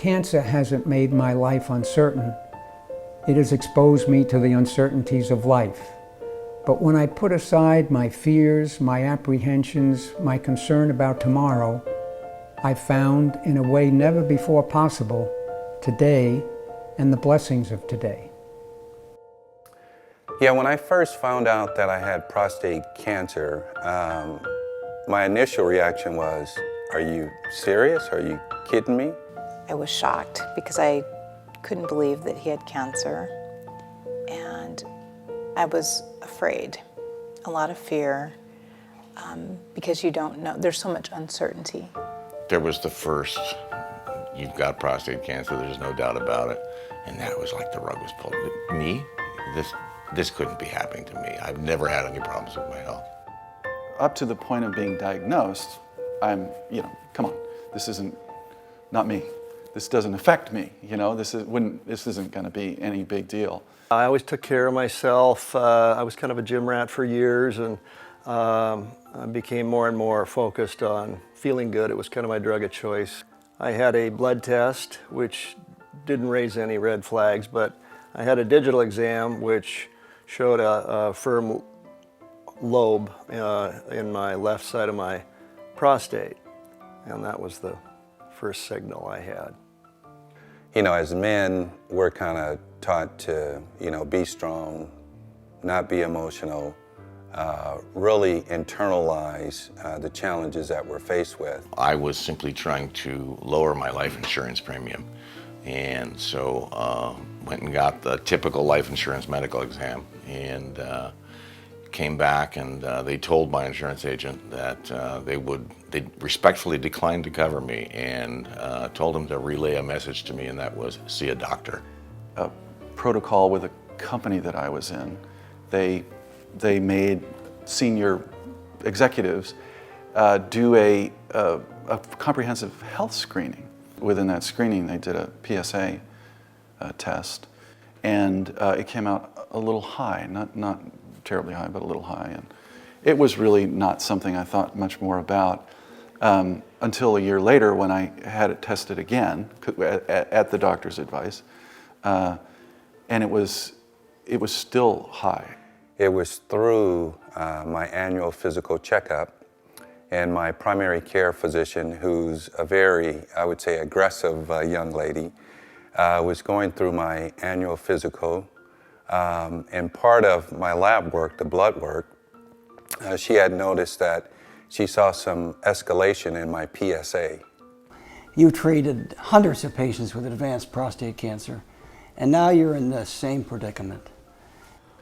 Cancer hasn't made my life uncertain. It has exposed me to the uncertainties of life. But when I put aside my fears, my apprehensions, my concern about tomorrow, I found, in a way never before possible, today and the blessings of today. Yeah, when I first found out that I had prostate cancer, my initial reaction was, are you serious? Are you kidding me? I was shocked because I couldn't believe that he had cancer, and I was afraid, a lot of fear, because you don't know, there's so much uncertainty. There was the first, you've got prostate cancer, there's no doubt about it, and that was like the rug was pulled. Me? This couldn't be happening to me. I've never had any problems with my health. Up to the point of being diagnosed, I'm, come on, this isn't, not me. This doesn't affect me, this isn't going to be any big deal. I always took care of myself. I was kind of a gym rat for years, and I became more and more focused on feeling good. It was kind of my drug of choice. I had a blood test, which didn't raise any red flags, but I had a digital exam, which showed a firm lobe in my left side of my prostate, and that was the first signal I had. As men, we're kind of taught to, be strong, not be emotional, really internalize the challenges that we're faced with. I was simply trying to lower my life insurance premium, and so went and got the typical life insurance medical exam, and came back, and they told my insurance agent that they respectfully declined to cover me, and told him to relay a message to me, and that was, see a doctor. A protocol with a company that I was in, they made senior executives do a comprehensive health screening. Within that screening, they did a PSA test, and it came out a little high, not terribly high, but a little high. And it was really not something I thought much more about until a year later when I had it tested again at the doctor's advice, and it was still high. It was through my annual physical checkup, and my primary care physician, who's a very, I would say, aggressive young lady, was going through my annual physical. And part of my lab work, the blood work, she had noticed that she saw some escalation in my PSA. You treated hundreds of patients with advanced prostate cancer, and now you're in the same predicament.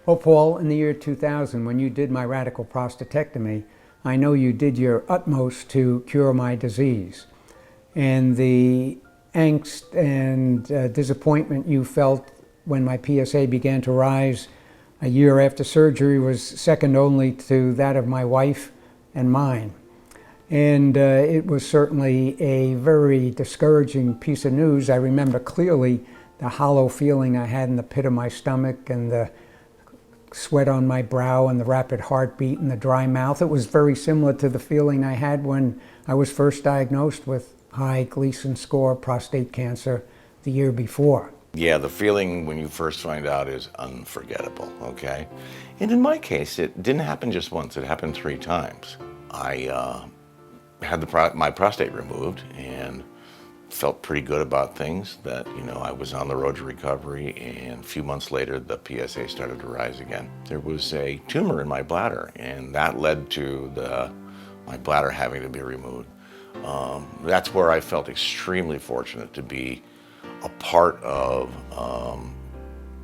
Well, Paul, in the year 2000, when you did my radical prostatectomy, I know you did your utmost to cure my disease. And the angst and disappointment you felt when my PSA began to rise a year after surgery was second only to that of my wife and mine. And it was certainly a very discouraging piece of news. I remember clearly the hollow feeling I had in the pit of my stomach, and the sweat on my brow, and the rapid heartbeat, and the dry mouth. It was very similar to the feeling I had when I was first diagnosed with high Gleason score prostate cancer the year before. Yeah, the feeling when you first find out is unforgettable, okay? And in my case, it didn't happen just once, it happened 3 times. I had my prostate removed and felt pretty good about things, that, I was on the road to recovery, and a few months later, the PSA started to rise again. There was a tumor in my bladder, and that led to my bladder having to be removed. That's where I felt extremely fortunate to be a part of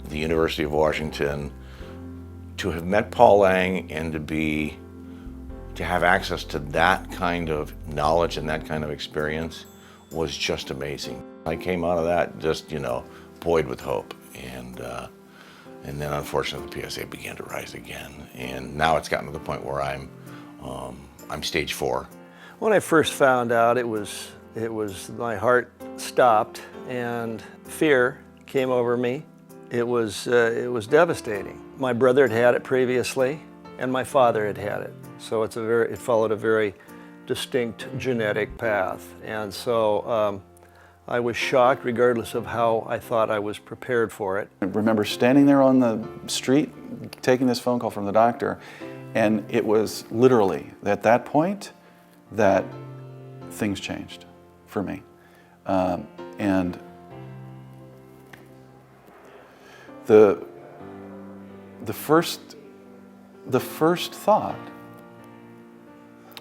the University of Washington, to have met Paul Lang, and to have access to that kind of knowledge and that kind of experience was just amazing. I came out of that just, buoyed with hope, and then unfortunately the PSA began to rise again, and now it's gotten to the point where I'm stage 4. When I first found out, it was my heart stopped and fear came over me. It was devastating. My brother had it previously, and my father had it. So it followed a very distinct genetic path. And so I was shocked regardless of how I thought I was prepared for it. I remember standing there on the street, taking this phone call from the doctor, and it was literally at that point that things changed for me. And the first thought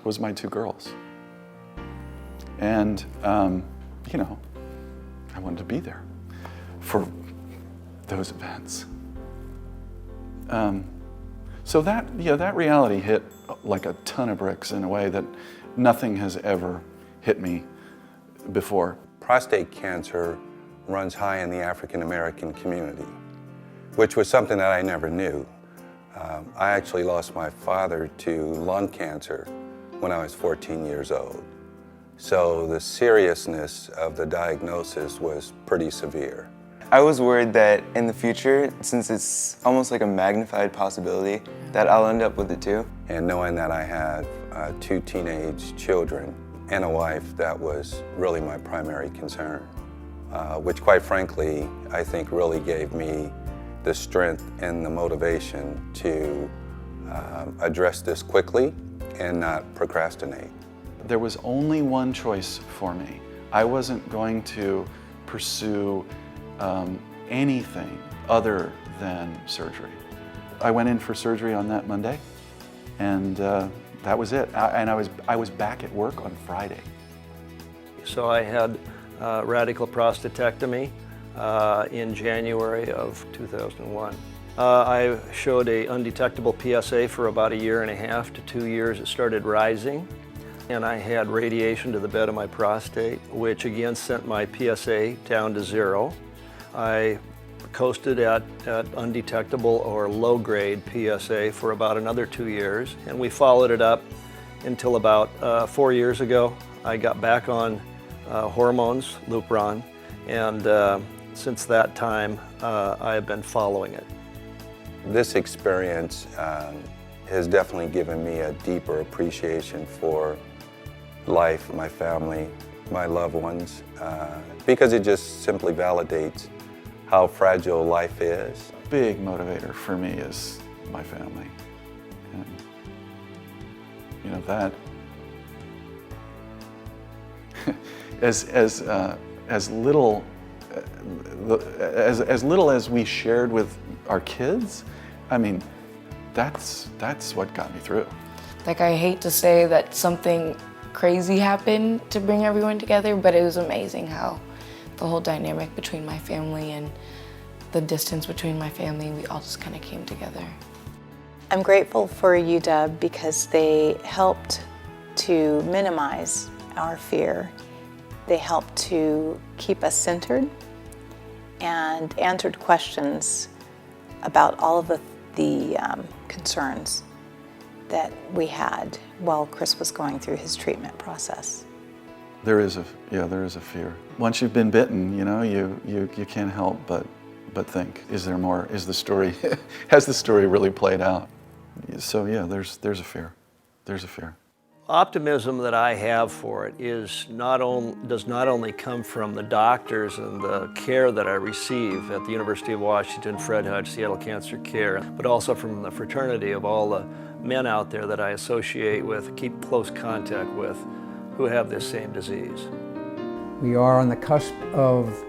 was my two girls. And, you know, I wanted to be there for those events. So that, yeah, that reality hit like a ton of bricks in a way that nothing has ever hit me before. Prostate cancer runs high in the African American community, which was something that I never knew. I actually lost my father to lung cancer when I was 14 years old. So the seriousness of the diagnosis was pretty severe. I was worried that in the future, since it's almost like a magnified possibility, that I'll end up with it too. And knowing that I had 2 teenage children and a wife, that was really my primary concern, which quite frankly, I think really gave me the strength and the motivation to address this quickly and not procrastinate. There was only one choice for me. I wasn't going to pursue anything other than surgery. I went in for surgery on that Monday, and that was it. I was back at work on Friday. So I had radical prostatectomy in January of 2001. I showed a undetectable PSA for about 1.5 to 2 years. It started rising, and I had radiation to the bed of my prostate, which again sent my PSA down to 0. I coasted at undetectable or low-grade PSA for about another 2 years, and we followed it up until about 4 years ago. I got back on hormones, Lupron, and since that time I have been following it. This experience has definitely given me a deeper appreciation for life, my family, my loved ones, because it just simply validates how fragile life is. Big motivator for me is my family. And, you know, that, as little as we shared with our kids, I mean, that's what got me through. Like, I hate to say that something crazy happened to bring everyone together, but it was amazing how the whole dynamic between my family and the distance between my family, we all just kind of came together. I'm grateful for UW because they helped to minimize our fear. They helped to keep us centered and answered questions about all of the concerns that we had while Chris was going through his treatment process. There is a fear. Once you've been bitten, you know, you can't help but think, is there more? Is the story, has the story really played out? So yeah, there's a fear. There's a fear. Optimism that I have for it does not only come from the doctors and the care that I receive at the University of Washington, Fred Hutch, Seattle Cancer Care, but also from the fraternity of all the men out there that I associate with, keep close contact with, who have this same disease. We are on the cusp of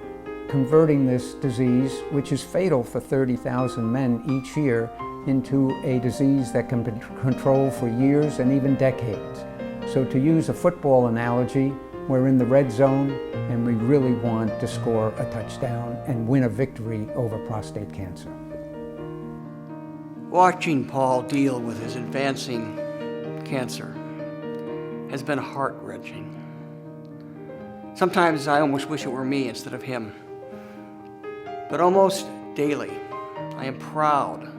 converting this disease, which is fatal for 30,000 men each year, into a disease that can be controlled for years and even decades. So to use a football analogy, we're in the red zone and we really want to score a touchdown and win a victory over prostate cancer. Watching Paul deal with his advancing cancer has been heart-wrenching. Sometimes I almost wish it were me instead of him. But almost daily, I am proud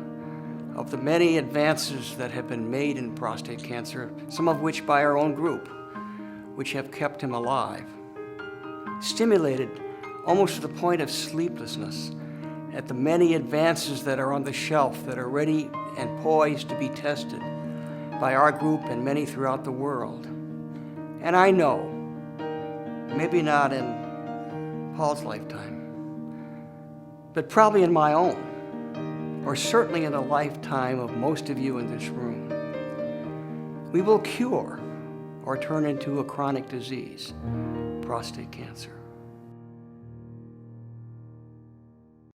of the many advances that have been made in prostate cancer, some of which by our own group, which have kept him alive. Stimulated almost to the point of sleeplessness at the many advances that are on the shelf that are ready and poised to be tested by our group and many throughout the world. And I know, maybe not in Paul's lifetime, but probably in my own, or certainly in the lifetime of most of you in this room. We will cure or turn into a chronic disease, prostate cancer.